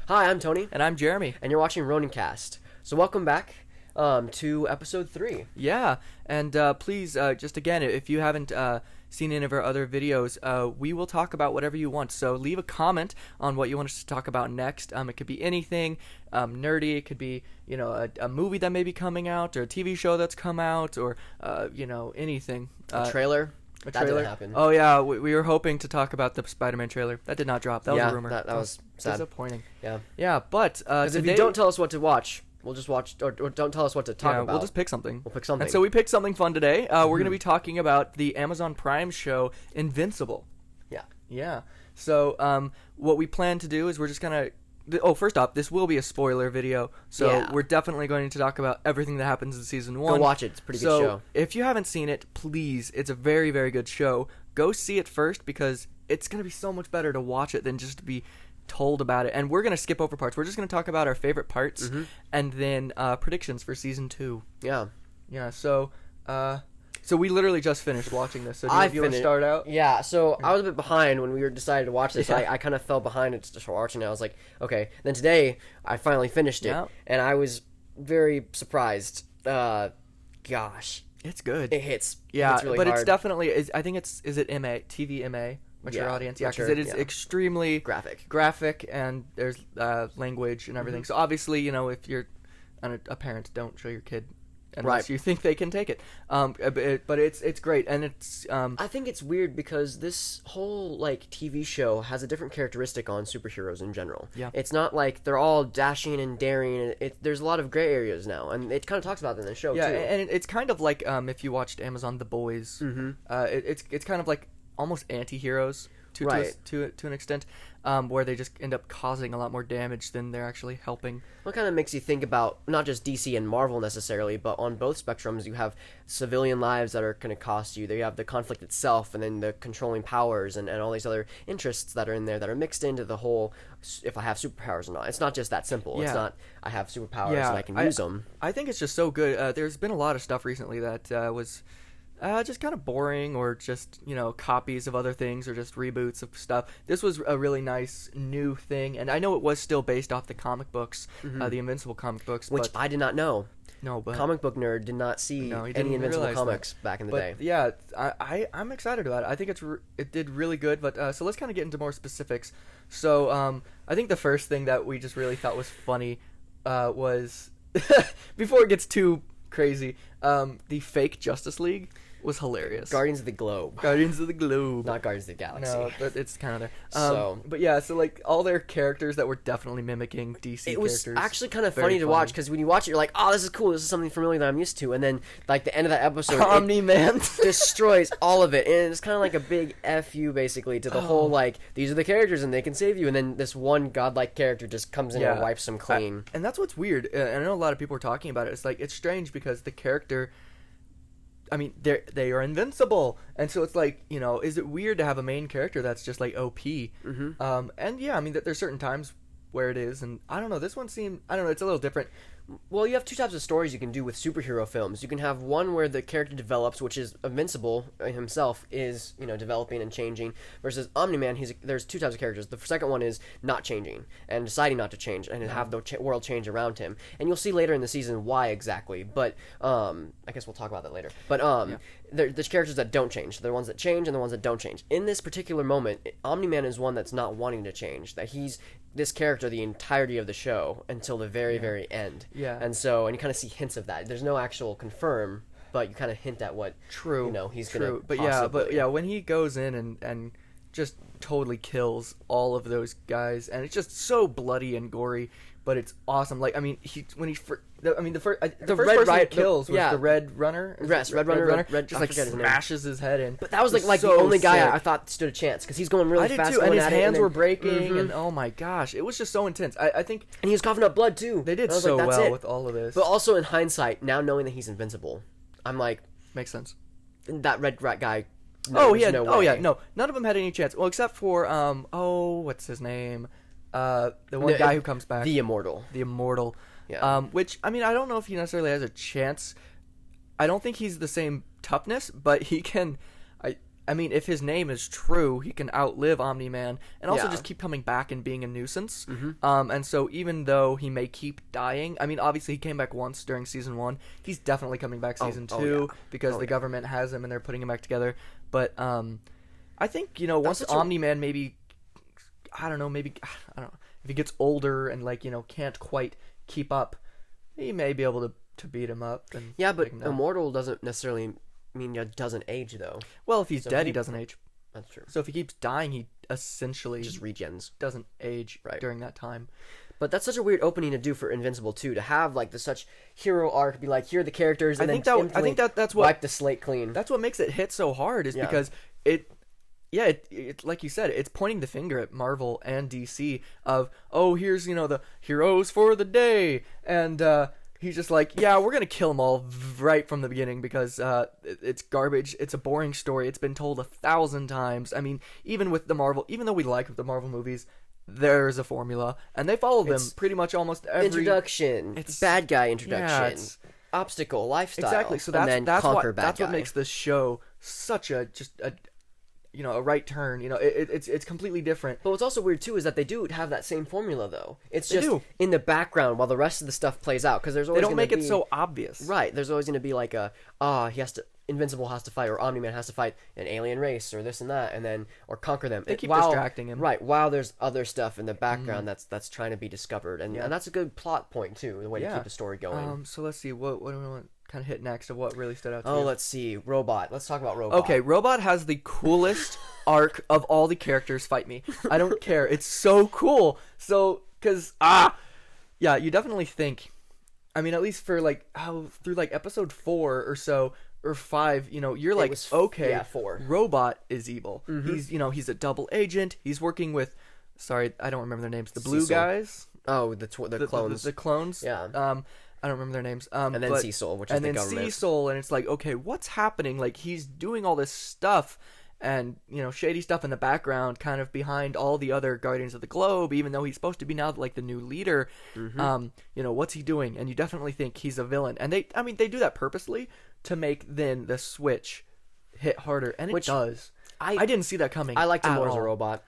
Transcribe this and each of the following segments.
Hi, I'm Tony. And I'm Jeremy. And you're watching Ronincast. So welcome back to episode 3. Yeah, and please, just again, if you haven't seen any of our other videos, we will talk about whatever you want. So leave a comment on what you want us to talk about next. It could be anything nerdy. It could be, a movie that may be coming out, or a TV show that's come out, or, anything. A trailer. A that trailer. Didn't happen. Oh, yeah, we were hoping to talk about the Spider-Man trailer. That did not drop. That was a rumor. That was sad. Disappointing. Yeah. Yeah, but because if you don't tell us what to watch, we'll just watch, or don't tell us what to talk about. We'll just pick something. We'll pick something. And so we picked something fun today. We're going to be talking about the Amazon Prime show Invincible. Yeah. Yeah. So what we plan to do is we're just going to... first off, this will be a spoiler video, so we're definitely going to talk about everything that happens in Season 1. Go watch it. It's a pretty good show. If you haven't seen it, please, it's a very, very good show. Go see it first, because it's going to be so much better to watch it than just to be told about it. And we're going to skip over parts. We're just going to talk about our favorite parts, and then predictions for Season 2. Yeah. Yeah, so we literally just finished watching this. So do you want to start out? Yeah, so I was a bit behind when we decided to watch this. I kind of fell behind and started watching it. I was like, okay. Then today, I finally finished it, and I was very surprised. Gosh. It's good. It hits. Yeah, it hits really but hard. It's definitely, is it MA, TV MA, mature audience? Yeah, because it is extremely graphic, and there's language and everything. So obviously, if you're a parent, don't show your kid unless you think they can take it. But it's great, and it's. I think it's weird because this whole TV show has a different characteristic on superheroes in general. Yeah, it's not like they're all dashing and daring. There's a lot of gray areas now, and it kind of talks about that in the show too. Yeah, and it's kind of like if you watched Amazon The Boys, it's kind of like almost anti-heroes to an extent, where they just end up causing a lot more damage than they're actually helping. Well, it kind of makes you think about not just DC and Marvel necessarily, but on both spectrums, you have civilian lives that are going to cost you. You have the conflict itself, and then the controlling powers, and all these other interests that are in there that are mixed into the whole, if I have superpowers or not. It's not just that simple. Yeah. It's not, I have superpowers and I can use them. I think it's just so good. There's been a lot of stuff recently that was... just kind of boring, or just, copies of other things, or just reboots of stuff. This was a really nice new thing, and I know it was still based off the comic books, the Invincible comic books. Which I did not know. No, but... Comic book nerd did not see any Invincible comics back in the day. Yeah, I'm excited about it. I think it did really good, but so let's kind of get into more specifics. So I think the first thing that we just really thought was funny was, before it gets too crazy, the fake Justice League was hilarious. Guardians of the Globe. Not Guardians of the Galaxy. No, but it's kind of there. But yeah, so all their characters that were definitely mimicking DC characters. It was actually kind of funny to watch, because when you watch it, you're like, oh, this is cool. This is something familiar that I'm used to. And then, the end of that episode, Omni-Man destroys all of it. And it's kind of like a big F you, basically, to the whole, these are the characters and they can save you. And then this one godlike character just comes in and wipes them clean. And that's what's weird. And I know a lot of people are talking about it. It's it's strange because the character... I mean, they are invincible, and so it's is it weird to have a main character that's just OP? Mm-hmm. And yeah, I mean, there's certain times where it is, and I don't know. This one seemed, I don't know, it's a little different. Well, you have two types of stories you can do with superhero films. You can have one where the character develops, which is Invincible himself is, developing and changing, versus Omni-Man, there's two types of characters. The second one is not changing and deciding not to change and have the world change around him. And you'll see later in the season why exactly, but I guess we'll talk about that later. But there's characters that don't change. There are ones that change and the ones that don't change. In this particular moment, Omni-Man is one that's not wanting to change, that he's this character the entirety of the show until the very, very end. Yeah. And you kind of see hints of that. There's no actual confirm, but you kind of hint at what he's going to But when he goes in and just totally kills all of those guys, and it's just so bloody and gory, but it's awesome. The first person he kills was the Red Runner. Yes, Red Runner. Just smashes his head in. But that was the only guy I thought stood a chance, because he's going really fast. Too, and his hands were breaking, and oh my gosh, it was just so intense. I think, and he was coughing up blood too. They did so well with all of this. But also in hindsight, now knowing that he's invincible, I'm like, makes sense. That Red Rat guy. No none of them had any chance. Well, except for what's his name? The one guy who comes back. The Immortal. Yeah. Which, I mean, I don't know if he necessarily has a chance. I don't think he's the same toughness, but he can... I mean, if his name is true, he can outlive Omni-Man and also Yeah. just keep coming back and being a nuisance. Mm-hmm. And so even though he may keep dying, I mean, obviously he came back once during season 1. He's definitely coming back season 2 yeah. because the government has him and they're putting him back together. But I think, once Omni-Man maybe, I don't know, if he gets older and can't quite keep up, he may be able to beat him up. And Yeah, but take him down. immortal doesn't necessarily mean it doesn't age, though. Well, if he's So dead, if he he- doesn't age. That's true. So if he keeps dying, he essentially Just regens. doesn't age Right. during that time. But that's such a weird opening to do for Invincible too, to have like the such hero arc, be like, here are the characters, and I think that's what wipe the slate clean. That's what makes it hit so hard is Yeah. because it like you said, it's pointing the finger at Marvel and DC of, oh, here's the heroes for the day, and he's just like, yeah, we're gonna kill them all right from the beginning because it's garbage. It's a boring story. It's been told 1,000 times. I mean, even though we like the Marvel movies, there's a formula, and they follow them pretty much almost every Introduction, It's- bad guy Yeah, introduction, it's- obstacle, lifestyle. exactly. So and then conquer that's bad what guy. makes this show such a right turn. It's completely different. But what's also weird too is that they do have that same formula though. It's They just do. in the background while the rest of the stuff plays out because there's They always don't gonna make it be- so obvious. right. There's always going to be like Invincible has to fight or Omni-Man has to fight an alien race or this and that and then or conquer them. They keep distracting him. Right, while there's other stuff in the background that's trying to be discovered and, Yeah. and that's a good plot point too, the way to keep the story going. So let's see what do we want to kind of hit next of what really stood out to Oh, you? let's see. Robot. Let's talk about Robot. Okay, Robot has the coolest arc of all the characters. Fight me. I don't care. It's so cool. So, yeah, you definitely think. I mean, at least for through episode 4 or so or 5, you're like, was okay, yeah, 4. Robot is evil. Mm-hmm. He's a double agent. He's working with, sorry, I don't remember their names. The blue Cecil. guys. Oh, the clones. The clones. Yeah. I don't remember their names. And then Cecil, which is the government. And then Cecil, and it's like, okay, what's happening? Like, he's doing all this stuff, and, shady stuff in the background, kind of behind all the other Guardians of the Globe, even though he's supposed to be now, the new leader. Mm-hmm. What's he doing? And you definitely think he's a villain. And they do that purposely to make then the switch hit harder, and it does. I didn't see that coming. I liked him at more as a all. robot.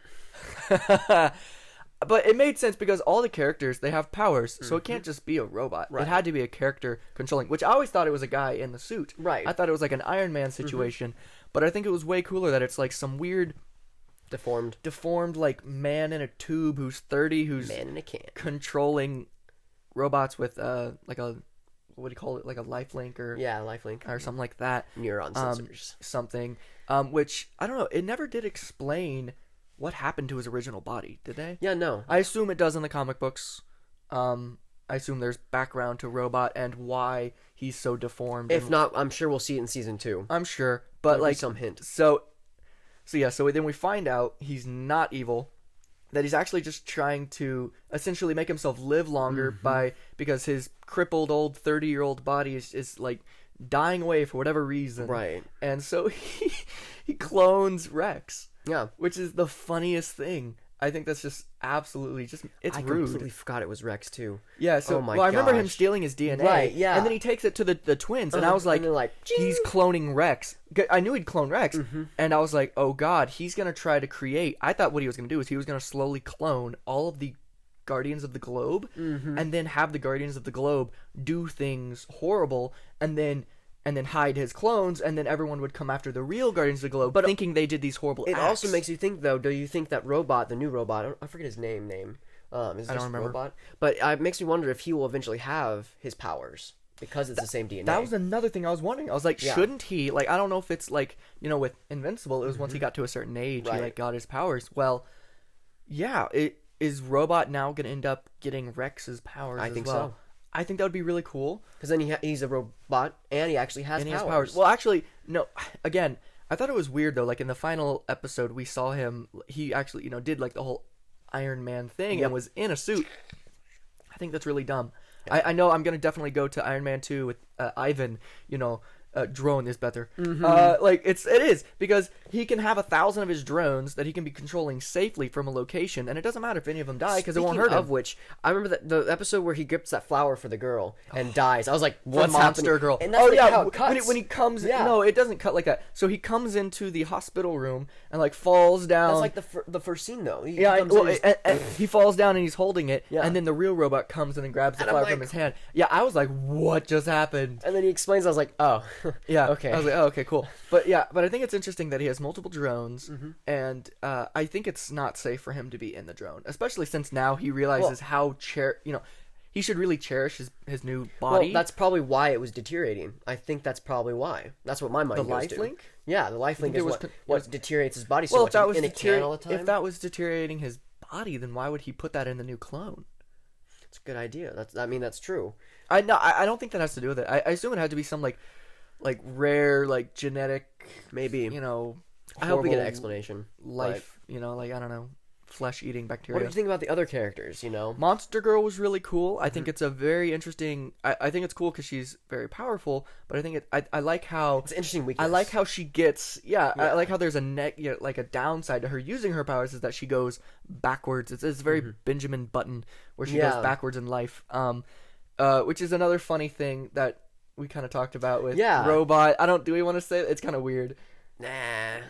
But it made sense because all the characters, they have powers, so it can't just be a robot. Right. It had to be a character controlling, which I always thought it was a guy in the suit. Right. I thought it was like an Iron Man situation, but I think it was way cooler that it's like some weird, Deformed deformed, man in a tube who's 30, who's man in a can. controlling robots with what do you call it, like a lifelink or Yeah, lifelink. or something like that. Neuron sensors. Something, which I don't know. It never did explain what happened to his original body, did they? Yeah, no. I assume it does in the comic books. I assume there's background to Robot and why he's so deformed. If not, I'm sure we'll see it in season 2. I'm sure, but There'll be some hint. So then we find out he's not evil. That he's actually just trying to essentially make himself live longer because his crippled old 30-year-old body is dying away for whatever reason. Right. And so he clones Rex. Yeah. Which is the funniest thing. I think that's just absolutely it's I rude. completely forgot it was Rex too. Yeah, so Oh my I remember him gosh. stealing his DNA. Right, yeah. And then he takes it to the twins, and I was like, and they're like, he's cloning Rex. I knew he'd clone Rex, and I was like, oh god, he's going to try to create. I thought what he was going to do is he was going to slowly clone all of the Guardians of the Globe, and then have the Guardians of the Globe do things horrible, and then hide his clones, and then everyone would come after the real Guardians of the Globe, But thinking they did these horrible It acts. also makes you think, though. Do you think that robot, the new robot, I forget his name. Is I just don't remember. Robot? But it makes me wonder if he will eventually have his powers because it's the same DNA. That was another thing I was wondering. I was like, Yeah. shouldn't he? I don't know if it's with Invincible, it was once he got to a certain age, he Right. got his powers. Well, yeah, is Robot now going to end up getting Rex's powers I as think well? so. I think that would be really cool. Because then he's a robot and he actually has And he powers. has powers. Well, actually, no. Again, I thought it was weird though. In the final episode, we saw him. He actually, did the whole Iron Man thing Yep. and was in a suit. I think that's really dumb. I know I'm gonna definitely go to Iron Man 2 with Ivan. drone is better. Mm-hmm. Like it is because he can have 1,000 of his drones that he can be controlling safely from a location, and it doesn't matter if any of them die because it won't hurt him. Of which, I remember the episode where he grips that flower for the girl and dies. I was like, The "What's monster happening?" girl. And that's how it cuts. When he comes, Yeah. no, it doesn't cut like that. So he comes into the hospital room and like falls down. That's like the first scene though. He Yeah, comes in and just- and he falls down and he's holding it, Yeah. and then the real robot comes in and grabs the And I'm flower like- from his hand. Yeah, I was like, what just happened? and then he explains. I was like, "Oh, Yeah, okay." I was like, oh, okay, cool. But I think it's interesting that he has multiple drones, Mm-hmm. and I think it's not safe for him to be in the drone, especially since now he realizes how he should really cherish his new body. Well, that's probably why it was deteriorating. I think that's probably why. That's what my mind the goes life to. link. Yeah, the life link there is was what deteriorates his body so Well, much. if that was in a can all the time. if that was deteriorating his body, then why would he put that in the new clone? It's a good idea. That's true. I don't think that has to do with it. I assume it had to be some like rare like genetic, Maybe. I hope we get an horrible explanation. life. I don't know, flesh eating But bacteria. what did you think about the other characters? Monster Girl was really cool. I Mm-hmm. think it's a very interesting. I think it's cool because she's very powerful. But I think I like how It's an interesting weakness. I like how she gets. Yeah, I like how there's like a downside to her using her powers is that she goes backwards. It's very Benjamin Button where she goes Yeah. backwards in life. Which is another funny thing that we kind of talked about with Yeah. Robot. Do we want to say it? It's kind of weird. Nah.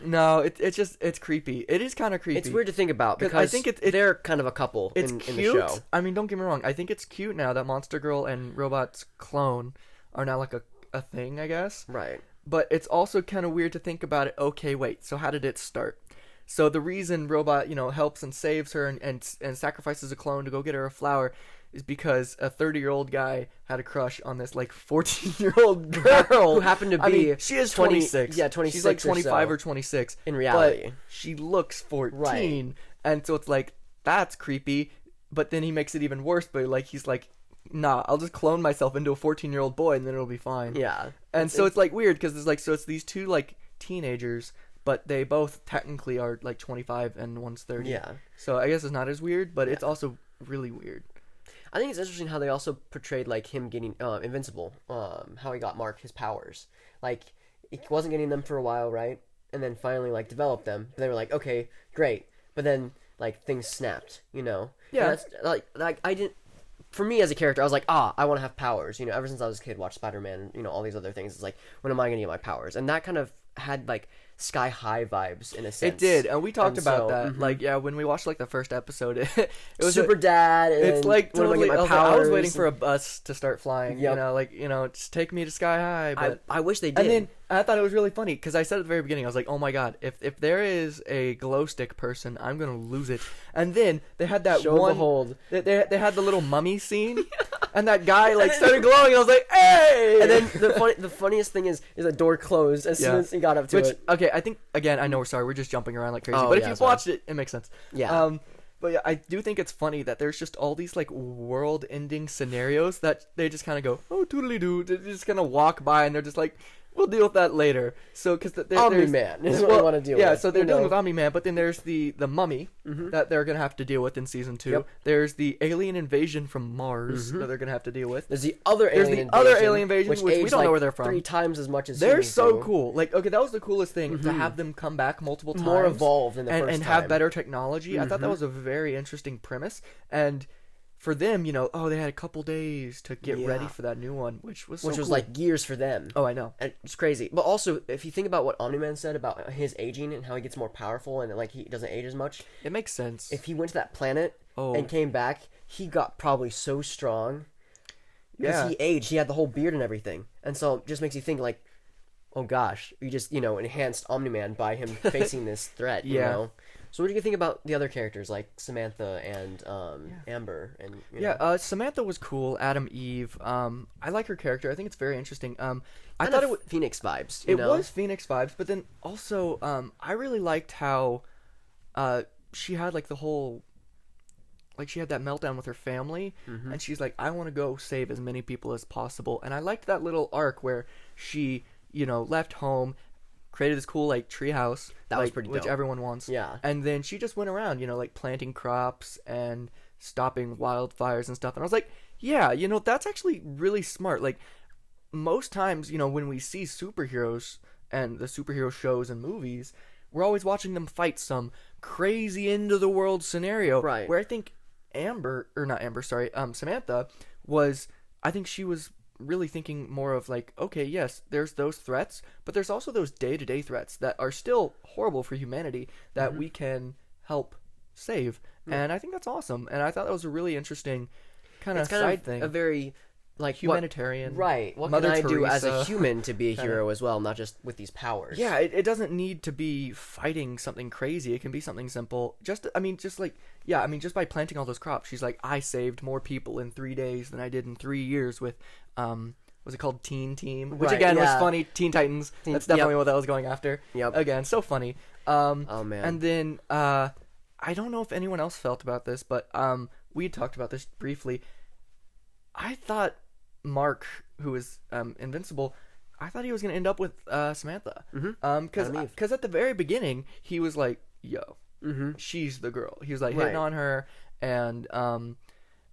No, it's creepy. It is kind of creepy. It's weird to think about 'Cause because I think they're kind of a couple It's in cute. the show. I mean, don't get me wrong. I think it's cute now that Monster Girl and Robot's clone are now like a thing, I guess. Right. But it's also kind of weird to think about it. Okay, wait. So how did it start? So the reason Robot, helps and saves her and sacrifices a clone to go get her a flower is because a 30-year-old guy had a crush on this like 14-year-old girl Who happened to be I mean, she is 20 26. yeah, 26 She's like or 25 so. or 26 In reality. but she looks 14, Right. and so it's like that's creepy. But then he makes it even worse. But like he's like, nah, I'll just clone myself into a 14-year-old boy and then it'll be fine. Yeah. And so it's like weird because it's like it's these two like teenagers, but they both technically are like 25 and one's 30. Yeah. So I guess it's not as weird, but it's also really weird. I think it's interesting how they also portrayed like him getting invincible, how he got Mark his powers. Like he wasn't getting them for a while, right? And then finally like developed them. They were like, okay, great. But then like things snapped, Yeah. And that's like I didn't. For me as a character, I was like, I want to have powers. Ever since I was a kid, watched Spider-Man, all these other things. It's like, when am I gonna get my powers? And that kind of had like Sky High vibes in a sense. It did, and we talked And about so, that. Like, when we watched like the first episode, it was Super Dad. And It's like when am I totally. gonna get my I was powers? waiting for a bus to start flying. Yep. Just take me to Sky High. But I wish they did. and then I thought it was really funny because I said at the very beginning, I was like, "Oh my god, if there is a glow stick person, I'm gonna lose it." And then they had that Show and one. behold. They had the little mummy scene, and that guy like started glowing. And I was like, "Hey!" And then the funniest thing is the door closed as soon as he got up to it. Okay, I think again, I know we're just jumping around like crazy, Oh, but if yeah, you've sorry. watched it, it makes sense. Yeah. But yeah, I do think it's funny that there's just all these like world-ending scenarios that they just kind of go, oh toodly doo, they just kind of walk by and they're just like, we'll deal with that later. So because Omni-Man is what we want to deal with. Yeah, so they're dealing with Omni-Man, but then there's the mummy that they're gonna have to deal with in season 2. Yep. There's the alien invasion from Mars that they're gonna have to deal with. There's the other alien invasion, which we aged, don't know like, where they're from. 3 times as much as They're season so 2. cool. Like, okay, that was the coolest thing to have them come back multiple times, More evolved than the first and time. have better technology. I thought that was a very interesting premise, and for them, they had a couple days to get ready for that new one, which was Which was cool. like years for them. Oh, I know. And it's crazy. But also, if you think about what Omni-Man said about his aging and how he gets more powerful and like he doesn't age as much, It makes sense. if he went to that planet Oh. and came back, he got probably so strong. Because Yeah. he aged, he had the whole beard and everything. And so it just makes you think like, oh gosh, you just, enhanced Omni-Man by him facing this threat, you Yeah. know? So what do you think about the other characters like Samantha and Amber and Samantha was cool. Adam Eve. I like her character. I think it's very interesting. I kind thought of it was Phoenix vibes. It was Phoenix vibes, but then also I really liked how she had like the whole she had that meltdown with her family, and she's like, I want to go save as many people as possible. And I liked that little arc where she left home, created this cool like treehouse That was pretty which dope. everyone wants. Yeah. And then she just went around, like planting crops and stopping wildfires and stuff. And I was like, yeah, that's actually really smart. Like, most times, when we see superheroes and the superhero shows and movies, we're always watching them fight some crazy end of the world scenario. Right. Where I think Samantha I think she was really thinking more of like, okay, yes, there's those threats, but there's also those day-to-day threats that are still horrible for humanity that we can help save. And I think that's awesome. And I thought that was a really interesting kind of side thing. A very like humanitarian. What Mother can I do as a Teresa human to be a hero as well, not just with these powers? Yeah, it doesn't need to be fighting something crazy. It can be something simple. Just by planting all those crops. She's like, I saved more people in 3 days than I did in 3 years with, was it called Teen Team? Which again was funny. Teen Titans. That's definitely what that was going after. Yep. Again, so funny. Oh man. And then, I don't know if anyone else felt about this, but we had talked about this briefly. I thought Mark, who is Invincible, I thought he was going to end up with Samantha. Because at the very beginning, he was like, yo, she's the girl. He was like hitting on her, and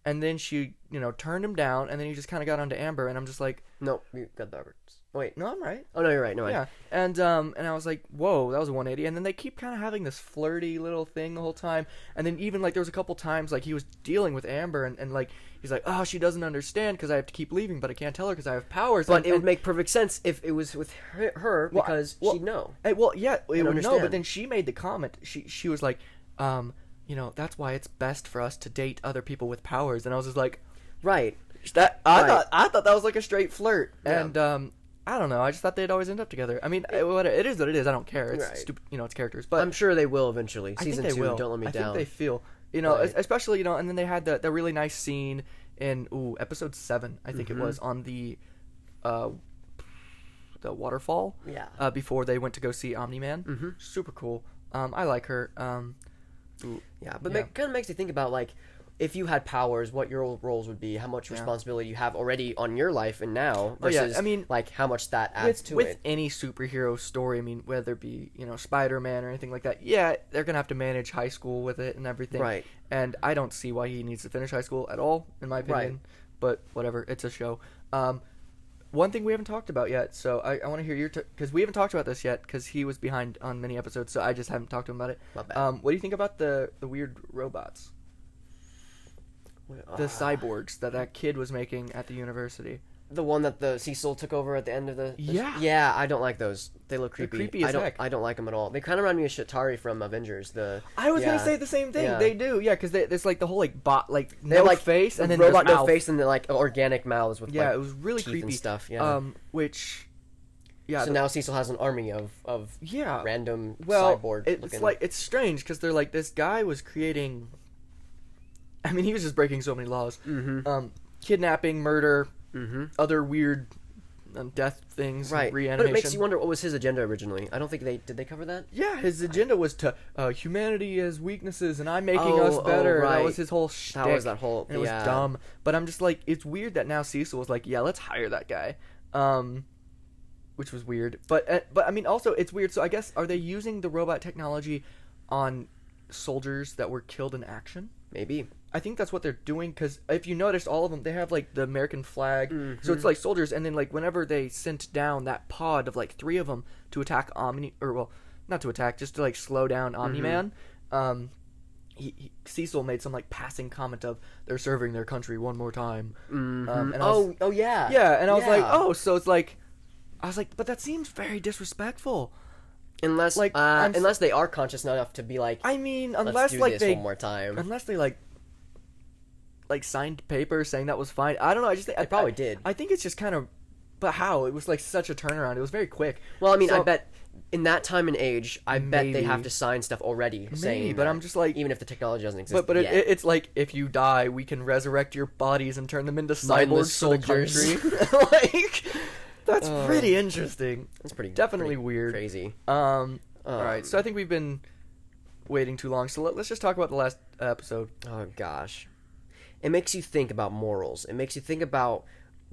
then she, turned him down, and then he just kind of got onto Amber, and I'm just like... No, you got that. Wait. No, I'm right. Oh, no, you're right. No, yeah. And I was like, whoa, that was a 180. And then they keep kind of having this flirty little thing the whole time. And then even, like, there was a couple times, like, he was dealing with Amber, and like, he's like, oh, she doesn't understand because I have to keep leaving, but I can't tell her because I have powers. But it would make perfect sense if it was with her because she'd know. It would know, but then she made the comment. She was like, that's why it's best for us to date other people with powers. And I was just like... Right. I thought that was like a straight flirt. Yeah. And, I don't know. I just thought they'd always end up together. I mean, it is what it is. I don't care. It's stupid. It's characters. But I'm sure they will eventually. I think Season they 2, will. don't let me down. I think they feel. Especially, and then they had the really nice scene in episode 7, I think it was, on the waterfall. Yeah. Before they went to go see Omni-Man. Super cool. I like her. It kind of makes you think about like, if you had powers, what your roles would be, how much responsibility you have already on your life and now versus like how much that adds to it. With any superhero story, I mean, whether it be, Spider-Man or anything like that, they're going to have to manage high school with it and everything. Right. And I don't see why he needs to finish high school at all, in my opinion. Right. But whatever, it's a show. One thing we haven't talked about yet, so I want to hear your... Because we haven't talked about this yet, because he was behind on many episodes, so I just haven't talked to him about it. My bad. What do you think about the weird robots? The cyborgs that kid was making at the university. The one that the Cecil took over at the end of the... Yeah, I don't like those. They look creepy. They're creepy as heck. I don't like them at all. They kind of remind me of Shatari from Avengers. I was gonna say the same thing. Yeah. They do, because there's like the whole like bot, like they're no like face and then robot no no face and then like organic mouths with it was really teeth creepy and stuff. Yeah. So now Cecil has an army of random cyborg. It's strange because they're like, this guy was creating. I mean, he was just breaking so many laws. Kidnapping, murder, other weird death things, reanimation. But it makes you wonder what was his agenda originally. I don't think did they cover that? Yeah, his agenda was to humanity has weaknesses and I'm making us better. Right. That was his whole shtick. That was that whole. And it was dumb. But I'm just like, it's weird that now Cecil was like, yeah, let's hire that guy. Which was weird. But I mean, also it's weird. So I guess, are they using the robot technology on soldiers that were killed in action? Maybe. I think that's what they're doing, because if you notice, all of them, they have like the American flag, so it's like soldiers, and then like whenever they sent down that pod of like 3 of them to attack not to attack, just to like slow down Omni-Man, Cecil made some like passing comment of, they're serving their country one more time. And I was like, but that seems very disrespectful. Unless they are conscious enough to be like, I mean, let's unless do like this one more time. Unless they like signed paper saying that was fine. I don't know. I just think they probably did. I think it's just kind of, but how? It was like such a turnaround. It was very quick. Well, I mean, I bet in that time and age, bet they have to sign stuff already saying. But I'm just like, even if the technology doesn't exist. But yet. It's like, if you die, we can resurrect your bodies and turn them into cyborgs for the country. Like, that's pretty interesting. That's pretty definitely weird, crazy. All right, so I think we've been waiting too long. So let's just talk about the last episode. Oh gosh, it makes you think about morals. It makes you think about,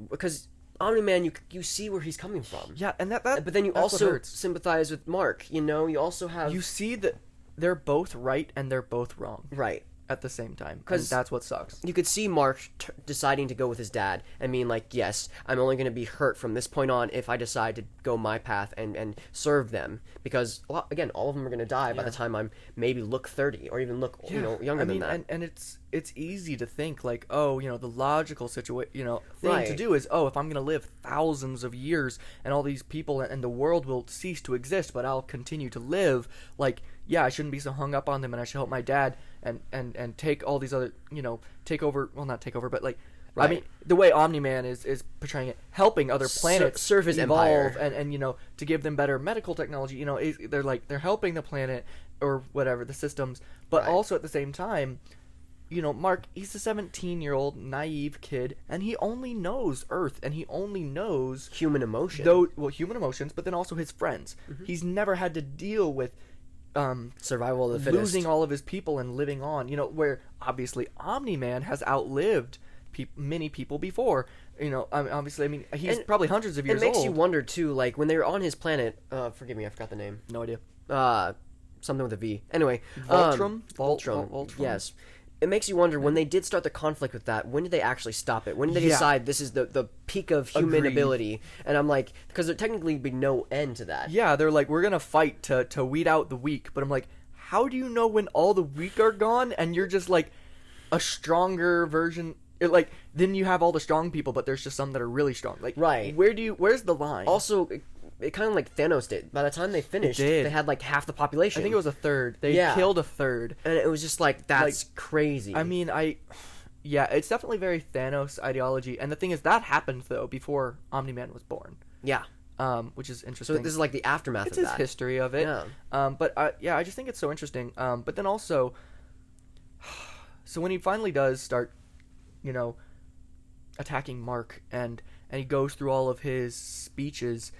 because Omni-Man, you see where he's coming from. Yeah, and that but then you also sympathize with Mark. You also have, you see that they're both right and they're both wrong. Right. at the same time, and 'Cause that's what sucks. You could see Mark deciding to go with his dad and being like, yes, I'm only going to be hurt from this point on if I decide to go my path and serve them. Because, again, all of them are going to die by the time I'm maybe look 30 or even look younger than that. And it's easy to think like, oh, the logical situation, thing Right. to do is, oh, if I'm going to live thousands of years and all these people and the world will cease to exist, but I'll continue to live, like, yeah, I shouldn't be so hung up on them, and I should help my dad and take all these other, take over, well, not take over, but like, Right. I mean, the way Omni-Man is portraying it, helping other planets serve his evolve empire. and to give them better medical technology, they're helping the planet or whatever, the systems, but Right. also at the same time, Mark, he's a 17-year-old naive kid, and he only knows Earth, and he only knows Human emotion. human emotions, but then also his friends. He's never had to deal with Survival of the fittest. losing all of his people and living on. Where obviously Omni-Man has outlived many people before. Obviously, I mean, he's probably hundreds of years old. It makes old. you wonder too, like when they were on his planet. Forgive me, I forgot the name. No idea. Something with a V. Anyway, Voltron? Voltron. Yes. It makes you wonder, when they did start the conflict with that, when did they actually stop it? When did they decide this is the peak of human Agreed. ability? And I'm like, because there technically be no end to that. Yeah, they're like, we're gonna fight to weed out the weak, but I'm like, how do you know when all the weak are gone and you're just like a stronger version? Then you have all the strong people, but there's just some that are really strong. Like, Right. Where's the line? Also, it kind of like Thanos did. By the time they finished, did. they had like half the population. I think it was a third. They Yeah. killed a third. And it was just like, that's crazy. I mean, yeah, it's definitely very Thanos ideology. And the thing is, that happened though before Omni-Man was born. Yeah. Which is interesting. So this is like the aftermath It's of his that. history of it. Yeah. But I just think it's so interesting. But then also, so when he finally does start, attacking Mark and he goes through all of his speeches,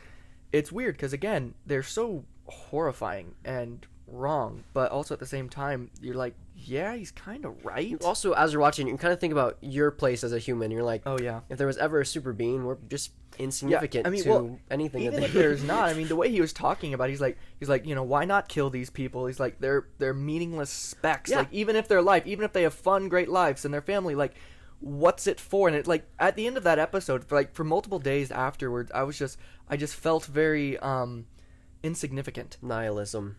it's weird because again, they're so horrifying and wrong, but also at the same time, you're like, yeah, he's kind of right. Also, as you're watching, you kind of think about your place as a human. You're like, Oh yeah. if there was ever a super being, we're just insignificant I mean, to well, anything. Even that if there's not, I mean, the way he was talking about it, he's like, why not kill these people? He's like, they're meaningless specks. Yeah. Like, even if they have fun, great lives and their family, like, what's it for? And it, like, at the end of that episode, for multiple days afterwards, I just felt very insignificant. Nihilism.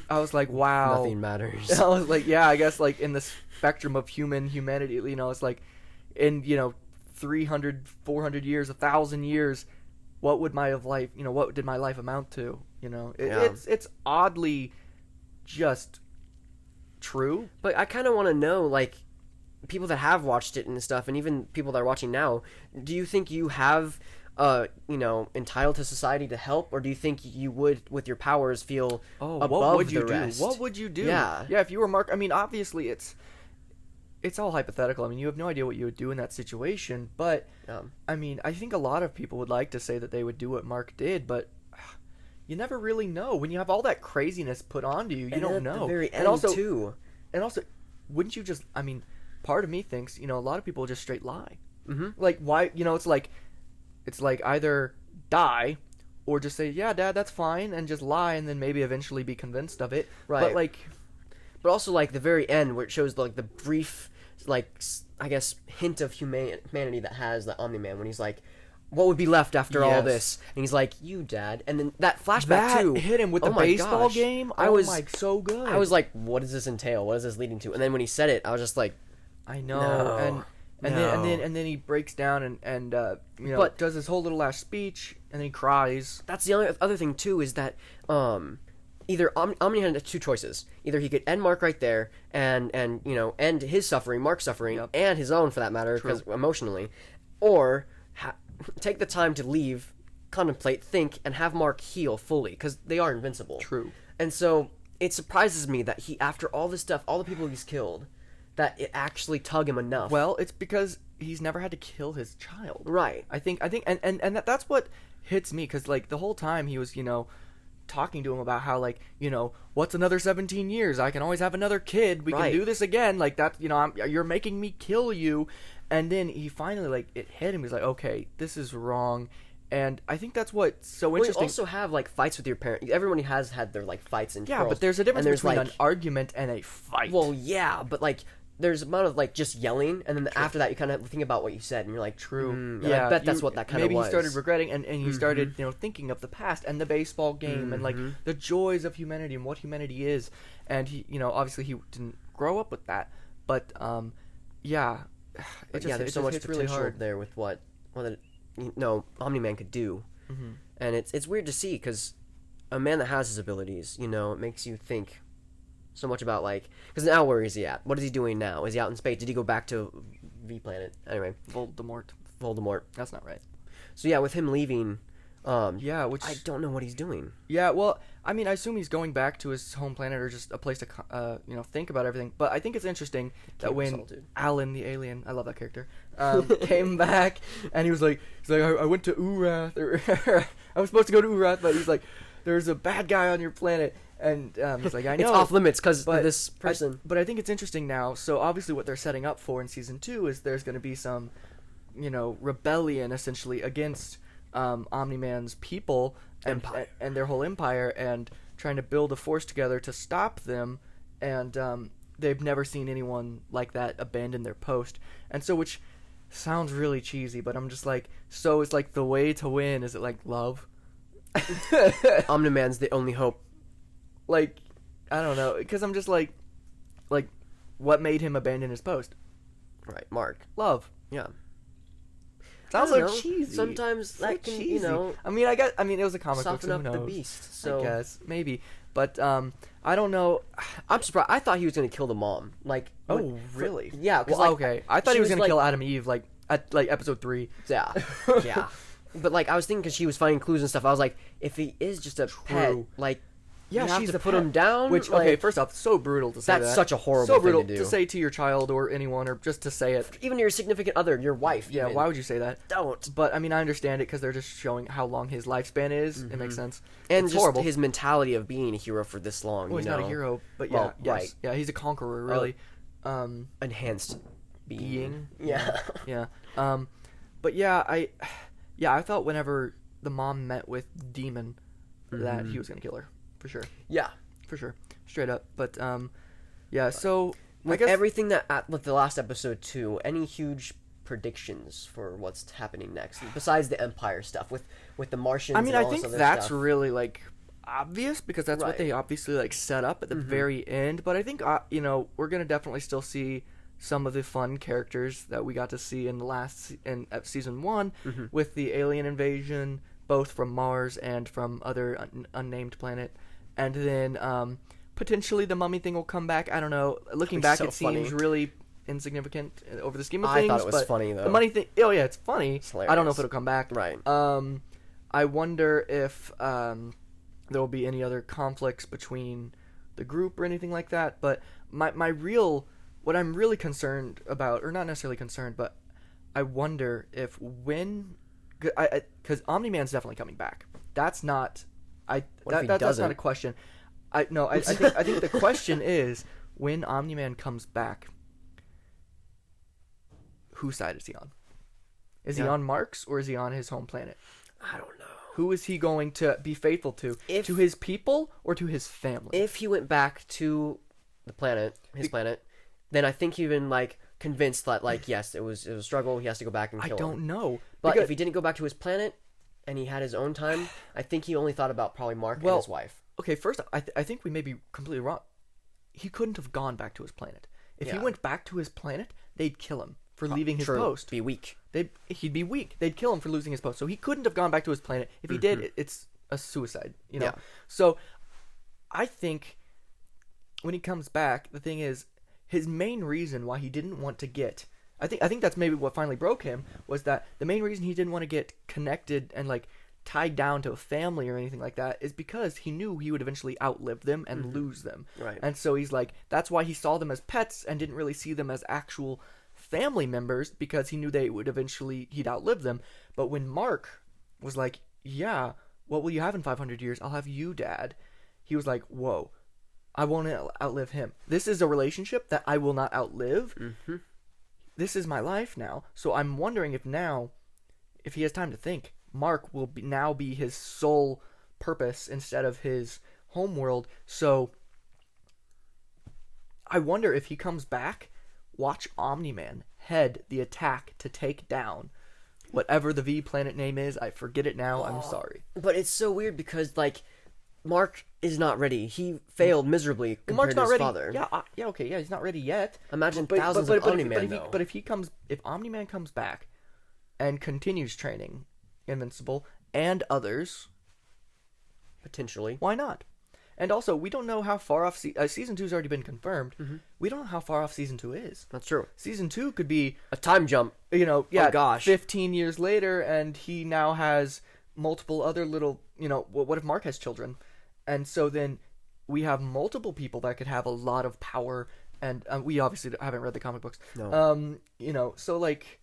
I was like, wow. Nothing matters. I was like, yeah, I guess, like, in the spectrum of humanity, it's like, in, 300, 400 years, 1,000 years, what would my life, what did my life amount to? Yeah. It's oddly just true. But I kind of want to know, like, people that have watched it and stuff, and even people that are watching now, do you think you have, entitled to society to help, or do you think you would, with your powers, feel above what would you the do? rest? What would you do? Yeah. Yeah, if you were Mark, I mean, obviously it's all hypothetical. I mean, you have no idea what you would do in that situation, but I mean, I think a lot of people would like to say that they would do what Mark did, but you never really know. When you have all that craziness put onto you, you don't at know. the very end, and also, too. wouldn't you just, I mean, part of me thinks, a lot of people just straight lie. Mm-hmm. Like, why, it's like either die or just say, yeah, Dad, that's fine, and just lie, and then maybe eventually be convinced of it. Right. But also, like, the very end, where it shows, like, the brief, like, I guess, hint of humanity that has the Omni-Man, when he's like, what would be left after all Yes. this? And he's like, you, Dad. And then that flashback, that too. hit him with Oh the my baseball gosh. game. I Oh was my, so good. I was like, what does this entail? What is this leading to? And then when he said it, I was just like, I know, No. and then he breaks down and But- does his whole little last speech, and then he cries. that's the other thing, too, is that, either Omni had two choices. Either he could end Mark right there and end his suffering, Mark's suffering, Yep. and his own, for that matter, True. because emotionally, or take the time to leave, contemplate, think, and have Mark heal fully, because they are invincible. True. And so it surprises me that he, after all this stuff, all the people he's killed, that it actually tug him enough. Well, it's because he's never had to kill his child. Right. I think, and that's what hits me, because like the whole time he was, talking to him about how like, what's another 17 years? I can always have another kid. We Right. can do this again. Like that, you're making me kill you. And then he finally like it hit him. He's like, okay, this is wrong. And I think that's what's so Well, you interesting. also have, like, fights with your parents. Everyone has had their, like, fights and Yeah, quarrels. but there's a difference And there's, between like, an argument and a fight. Well, yeah, but, like, there's a amount of like just yelling, and then after that you kind of think about what you said, and you're like, Yeah, I bet that's what that kind of was. Maybe he started regretting, and he started thinking of the past and the baseball game and like the joys of humanity and what humanity is, and he obviously he didn't grow up with that, but there's so much potential really hard there with what Omni-Man could do, and it's weird to see because a man that has his abilities, it makes you think so much about like, because now where is he at? What is he doing now? Is he out in space? Did he go back to V Planet? Anyway, Voldemort. That's not right. So yeah, with him leaving, which I don't know what he's doing. Yeah, well, I mean, I assume he's going back to his home planet or just a place to think about everything. But I think it's interesting that when Alan the alien, I love that character, came back and he was like, I went to Urath, or I was supposed to go to Urath, but he's like, there's a bad guy on your planet. And he's like, I know. It's off limits because of this person. But I think it's interesting now. So obviously what they're setting up for in Season 2 is there's going to be some, rebellion, essentially, against Omni-Man's people and their whole empire, and trying to build a force together to stop them. And they've never seen anyone like that abandon their post. And so, which sounds really cheesy, but I'm just like, so it's like the way to win, is it like love? Omni-Man's the only hope. Like, I don't know, because I'm just like, what made him abandon his post? Right, Mark. Love. Yeah. Sounds so cheesy. Sometimes that can, cheesy. I mean, it was a comic book, so who knows? Soften up the beast. So I guess maybe, but I don't know. I'm surprised. I thought he was going to kill the mom. Like, really? Yeah. Well, okay. I thought he was going to kill Adam and Eve, at episode 3. Yeah. Yeah. But I was thinking because she was finding clues and stuff. I was like, if he is just a pet, yeah, she's to put him down. Which, okay, first off, so brutal to say that. That's such a horrible thing to do. To say to your child or anyone, or just to say it. Even your significant other, your wife. Yeah, why would you say that? Don't. But, I mean, I understand it because they're just showing how long his lifespan is. It makes sense. And it's just horrible. His mentality of being a hero for this long. Well, he's not a hero, but right. Yeah, he's a conqueror, really. Enhanced being. Yeah. Yeah. But I thought whenever the mom met with Demon that he was going to kill her. For sure. Yeah. For sure. Straight up. But, so... With everything with the last episode, too, any huge predictions for what's happening next? Besides the Empire stuff, with the Martians and all this other stuff. I think that's really, obvious, because that's what they obviously, set up at the very end. But I think, we're going to definitely still see some of the fun characters that we got to see in Season 1 with the alien invasion, both from Mars and from other unnamed planet. And then potentially the mummy thing will come back. I don't know. Looking back, it seems really insignificant over the scheme of things. I thought it was funny, though. The money thing, it's funny. It's hilarious. I don't know if it'll come back. Right. I wonder if there will be any other conflicts between the group or anything like that. But what I'm really concerned about, or not necessarily concerned, but I wonder if because Omni-Man's definitely coming back. That's not... That's not a question. I think the question is, when Omni-Man comes back, whose side is he on? Is he on Mark's, or is he on his home planet? I don't know. Who is he going to be faithful to? To his people or to his family? If he went back to the planet, his planet, then I think he'd been convinced that yes, it was a struggle. He has to go back and kill him. I don't know. But if he didn't go back to his planet and he had his own time, I think he only thought about probably Mark and his wife. Okay, first, I think we may be completely wrong. He couldn't have gone back to his planet. If he went back to his planet, they'd kill him for leaving his post. Be weak. He'd be weak. They'd kill him for losing his post. So he couldn't have gone back to his planet. If he did, it's a suicide. Yeah. So I think when he comes back, the thing is, his main reason why he didn't want to get... I think that's maybe what finally broke him, was that the main reason he didn't want to get connected and tied down to a family or anything like that is because he knew he would eventually outlive them and lose them. Right. And so he's that's why he saw them as pets and didn't really see them as actual family members, because he knew he'd outlive them. But when Mark was like, yeah, what will you have in 500 years? I'll have you, Dad. He was like, whoa, I won't outlive him. This is a relationship that I will not outlive. This is my life now. So I'm wondering if he has time to think, Mark will now be his sole purpose instead of his homeworld. So I wonder if he comes back, watch Omni-Man head the attack to take down whatever the V planet name is. I forget it now. I'm sorry. But it's so weird because, like, Mark is not ready. He failed miserably compared Mark's to not his ready. father. Yeah, okay, yeah, he's not ready yet. Imagine thousands of Omni-Man, though. But if Omni-Man comes back and continues training Invincible and others, Potentially. why not? And also, we don't know how far off season 2's already been confirmed. We don't know how far off season 2 is. That's true. Season 2 could be A time jump. oh gosh. 15 years later, and he now has multiple other little, what if Mark has children? And so then we have multiple people that could have a lot of power, and we obviously haven't read the comic books. No. So like,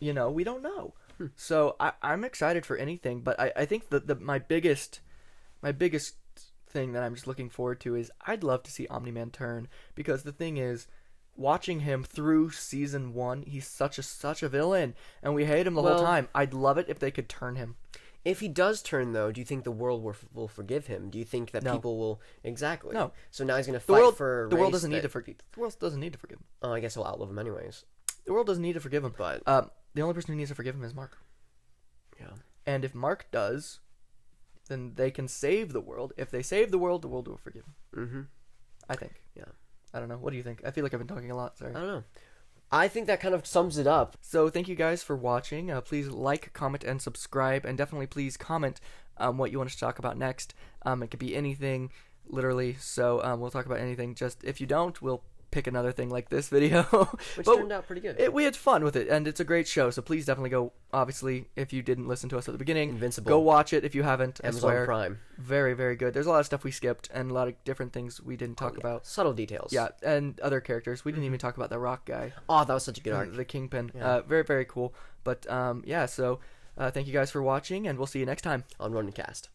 we don't know. So I'm excited for anything, but I think that my biggest thing that I'm just looking forward to is I'd love to see Omni-Man turn, because the thing is, watching him through season 1, he's such a villain, and we hate him the whole time. I'd love it if they could turn him. If he does turn, though, do you think the world will forgive him? Do you think that No. people will... Exactly. No. So now he's going to fight for a The world race doesn't need to that- forgive. The world doesn't need to forgive him. Oh, I guess he'll outlive him anyways. The world doesn't need to forgive him. But... The only person who needs to forgive him is Mark. Yeah. And if Mark does, then they can save the world. If they save the world will forgive him. Mm-hmm. I think. Yeah. I don't know. What do you think? I feel like I've been talking a lot. Sorry. I don't know. I think that kind of sums it up. So thank you guys for watching. Please like, comment, and subscribe. And definitely please comment what you want us to talk about next. It could be anything, literally. So we'll talk about anything. Just if you don't, we'll pick another thing like this video. Which But turned out pretty good. we had fun with it, and it's a great show. So please definitely go. Obviously, if you didn't listen to us at the beginning, Invincible. go watch it if you haven't. I Amazon swear. Prime. Very, very good. There's a lot of stuff we skipped and a lot of different things we didn't talk about. Subtle details. Yeah, and other characters. We didn't even talk about the Rock guy. Oh, that was such a good arc. The Kingpin. Yeah. Very, very cool. But so thank you guys for watching, and we'll see you next time. On Ronincast.